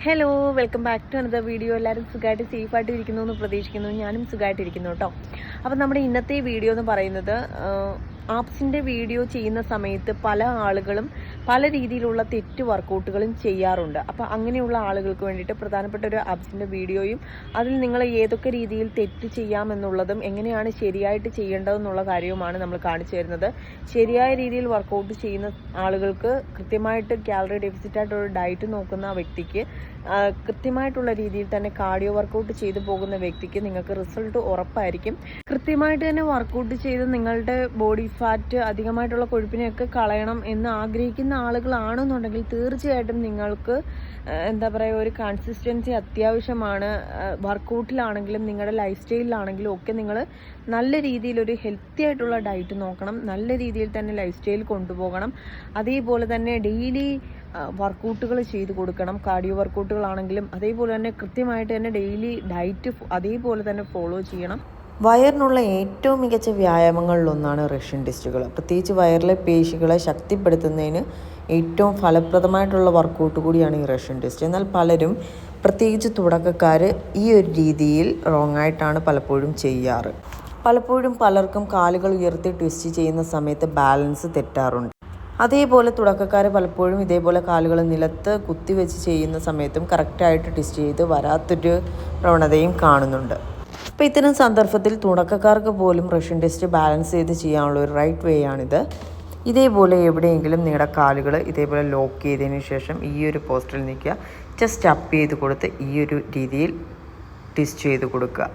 Hello, welcome back to another video. എല്ലാവരും സുഖമായിട്ട് സേഫായിട്ട് ഇരിക്കുന്നു എന്ന് പ്രതീക്ഷിക്കുന്നു. ഞാനും സുഖമായിട്ടിരിക്കുന്നു കേട്ടോ. അപ്പം നമ്മുടെ ഇന്നത്തെ വീഡിയോ എന്ന് പറയുന്നത് ആപ്സിൻ്റെ വീഡിയോ ചെയ്യുന്ന സമയത്ത് പല ആളുകളും പല രീതിയിലുള്ള തെറ്റ് വർക്കൗട്ടുകളും ചെയ്യാറുണ്ട്. അപ്പോൾ അങ്ങനെയുള്ള ആളുകൾക്ക് വേണ്ടിയിട്ട് പ്രധാനപ്പെട്ട ഒരു ആപ്സിൻ്റെ വീഡിയോയും അതിൽ നിങ്ങൾ ഏതൊക്കെ രീതിയിൽ തെറ്റ് ചെയ്യാമെന്നുള്ളതും എങ്ങനെയാണ് ശരിയായിട്ട് ചെയ്യേണ്ടതെന്നുള്ള കാര്യവുമാണ് നമ്മൾ കാണിച്ചു തരുന്നത്. ശരിയായ രീതിയിൽ വർക്കൗട്ട് ചെയ്യുന്ന ആളുകൾക്ക് കൃത്യമായിട്ട് കാലറി ഡെഫിസിറ്റ് ആയിട്ടൊരു ഡയറ്റ് നോക്കുന്ന വ്യക്തിക്ക് കൃത്യമായിട്ടുള്ള രീതിയിൽ തന്നെ കാർഡിയോ വർക്കൗട്ട് ചെയ്തു പോകുന്ന വ്യക്തിക്ക് നിങ്ങൾക്ക് റിസൾട്ട് ഉറപ്പായിരിക്കും. കൃത്യമായിട്ട് തന്നെ വർക്കൗട്ട് ചെയ്ത് നിങ്ങളുടെ ബോഡി ഫാറ്റ് അധികമായിട്ടുള്ള കൊഴുപ്പിനെയൊക്കെ കളയണം എന്ന് ആഗ്രഹിക്കുന്ന ആളുകളാണെന്നുണ്ടെങ്കിൽ തീർച്ചയായിട്ടും നിങ്ങൾക്ക് ഒരു കൺസിസ്റ്റൻസി അത്യാവശ്യമാണ്. വർക്കൗട്ടിലാണെങ്കിലും നിങ്ങളുടെ ലൈഫ് സ്റ്റൈലിലാണെങ്കിലും ഒക്കെ നിങ്ങൾ നല്ല രീതിയിൽ ഒരു ഹെൽത്തി ആയിട്ടുള്ള ഡയറ്റ് നോക്കണം. നല്ല രീതിയിൽ തന്നെ ലൈഫ് സ്റ്റൈൽ കൊണ്ടുപോകണം. അതേപോലെ തന്നെ ഡെയിലി വർക്കൗട്ടുകൾ ചെയ്ത് കൊടുക്കണം. കാർഡിയോ വർക്കൗട്ടുകളാണെങ്കിലും അതേപോലെ തന്നെ കൃത്യമായിട്ട് തന്നെ ഡെയിലി ഡയറ്റ് അതേപോലെ തന്നെ ഫോളോ ചെയ്യണം. വയറിനുള്ള ഏറ്റവും മികച്ച വ്യായാമങ്ങളിലൊന്നാണ് റഷ്യൻ ടെസ്റ്റുകൾ. പ്രത്യേകിച്ച് വയറിലെ പേശികളെ ശക്തിപ്പെടുത്തുന്നതിന് ഏറ്റവും ഫലപ്രദമായിട്ടുള്ള വർക്കൗട്ട് കൂടിയാണ് ഈ റഷ്യൻ ടെസ്റ്റ്. എന്നാൽ പലരും, പ്രത്യേകിച്ച് തുടക്കക്കാർ, ഈ ഒരു രീതിയിൽ റോങ് ആയിട്ടാണ് പലപ്പോഴും ചെയ്യാറ്. പലപ്പോഴും പലർക്കും കാലുകൾ ഉയർത്തി ട്വിസ്റ്റ് ചെയ്യുന്ന സമയത്ത് ബാലൻസ് തെറ്റാറുണ്ട്. അതേപോലെ തുടക്കക്കാർ പലപ്പോഴും ഇതേപോലെ കാലുകൾ നിലത്ത് കുത്തിവെച്ച് ചെയ്യുന്ന സമയത്തും കറക്റ്റായിട്ട് ട്വിസ്റ്റ് ചെയ്ത് വരാത്തൊരു പ്രവണതയും കാണുന്നുണ്ട്. അപ്പോൾ ഇത്തരം സന്ദർഭത്തിൽ തുടക്കക്കാർക്ക് പോലും റഷ്യൻ ടെസ്റ്റ് ബാലൻസ് ചെയ്ത് ചെയ്യാനുള്ള ഒരു റൈറ്റ് വേ ആണിത്. ഇതേപോലെ എവിടെയെങ്കിലും നിങ്ങളുടെ കാലുകൾ ഇതേപോലെ ലോക്ക് ചെയ്തതിന് ശേഷം ഈ ഒരു പോസ്റ്റിൽ നിൽക്കുക. ജസ്റ്റ് അപ്പ് ചെയ്ത് കൊടുത്ത് ഈ ഒരു രീതിയിൽ ട്വിസ്റ്റ് ചെയ്ത് കൊടുക്കുക.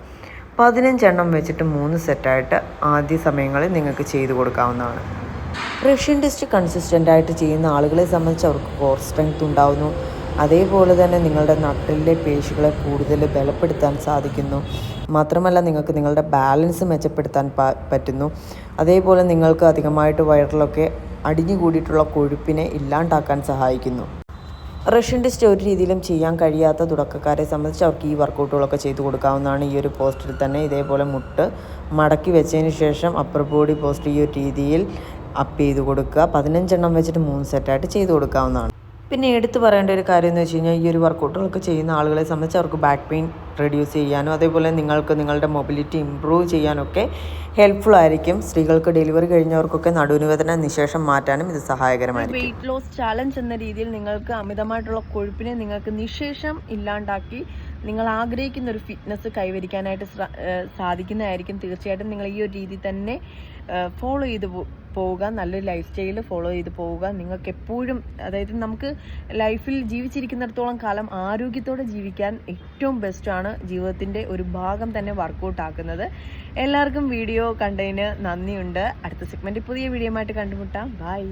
15 എണ്ണം വെച്ചിട്ട് 3 സെറ്റായിട്ട് ആദ്യ സമയങ്ങളിൽ നിങ്ങൾക്ക് ചെയ്ത് കൊടുക്കാവുന്നതാണ്. റഷ്യൻ ടെസ്റ്റ് കൺസിസ്റ്റൻ്റ് ആയിട്ട് ചെയ്യുന്ന ആളുകളെ സംബന്ധിച്ച് അവർക്ക് കോർ സ്ട്രെങ്ത് ഉണ്ടാവുന്നു. അതേപോലെ തന്നെ നിങ്ങളുടെ നട്ടലിലെ പേശികളെ കൂടുതൽ ബലപ്പെടുത്താൻ സാധിക്കുന്നു. മാത്രമല്ല നിങ്ങൾക്ക് നിങ്ങളുടെ ബാലൻസ് മെച്ചപ്പെടുത്താൻ പറ്റുന്നു. അതേപോലെ നിങ്ങൾക്ക് അധികമായിട്ട് വയറിലൊക്കെ അടിഞ്ഞുകൂടിയിട്ടുള്ള കൊഴുപ്പിനെ ഇല്ലാണ്ടാക്കാൻ സഹായിക്കുന്നു. റഷ്യൻ ടെസ്റ്റ് ഒരു രീതിയിലും ചെയ്യാൻ കഴിയാത്ത തുടക്കക്കാരെ സംബന്ധിച്ച് അവർക്ക് ഈ വർക്കൗട്ടുകളൊക്കെ ചെയ്തു കൊടുക്കാവുന്നതാണ്. ഈ ഒരു പോസ്റ്റിൽ തന്നെ ഇതേപോലെ മുട്ട് മടക്കി വെച്ചതിന് ശേഷം അപ്പർ ബോഡി പോസ്റ്റ് ഈ ഒരു രീതിയിൽ അപ്പ് ചെയ്ത് കൊടുക്കുക. 15 എണ്ണം വെച്ചിട്ട് 3 സെറ്റായിട്ട് ചെയ്ത് കൊടുക്കാവുന്നതാണ്. പിന്നെ എടുത്തു പറയേണ്ട ഒരു കാര്യം എന്ന് വെച്ച് കഴിഞ്ഞാൽ ഈ ഒരു വർക്കൗട്ടുകളൊക്കെ ചെയ്യുന്ന ആളുകളെ സംബന്ധിച്ച് അവർക്ക് ബാക്ക് പെയിൻ റെഡ്യൂസ് ചെയ്യാനും അതേപോലെ നിങ്ങൾക്ക് നിങ്ങളുടെ മൊബിലിറ്റി ഇമ്പ്രൂവ് ചെയ്യാനൊക്കെ ഹെൽപ്ഫുൾ ആയിരിക്കും. സ്ത്രീകൾക്ക് ഡെലിവറി കഴിഞ്ഞവർക്കൊക്കെ നടുവേദന നിശേഷം മാറ്റാനും ഇത് സഹായകരമായിരിക്കും. വെയിറ്റ് ലോസ് ചാലഞ്ച് എന്ന രീതിയിൽ നിങ്ങൾക്ക് അമിതമായിട്ടുള്ള കൊഴുപ്പിനെ നിങ്ങൾക്ക് നിശേഷം ഇല്ലാണ്ടാക്കി നിങ്ങൾ ആഗ്രഹിക്കുന്ന ഒരു ഫിറ്റ്നസ് കൈവരിക്കാനായിട്ട് സാധിക്കുന്നതായിരിക്കും. തീർച്ചയായിട്ടും നിങ്ങൾ ഈ ഒരു രീതി തന്നെ ഫോളോ ചെയ്ത് പോവുക. നല്ലൊരു ലൈഫ് സ്റ്റൈൽ ഫോളോ ചെയ്ത് പോവുക. നിങ്ങൾക്ക് എപ്പോഴും, അതായത് നമുക്ക് ലൈഫിൽ ജീവിച്ചിരിക്കുന്നിടത്തോളം കാലം ആരോഗ്യത്തോടെ ജീവിക്കാൻ ഏറ്റവും ബെസ്റ്റാണ് ജീവിതത്തിൻ്റെ ഒരു ഭാഗം തന്നെ വർക്കൗട്ട് ആക്കുന്നത്. എല്ലാവർക്കും വീഡിയോ കണ്ടതിന് നന്ദിയുണ്ട്. അടുത്ത സെഗ്മെൻറ്റിൽ പുതിയ വീഡിയോ ആയിട്ട് കണ്ടുമുട്ടാം. ബൈ.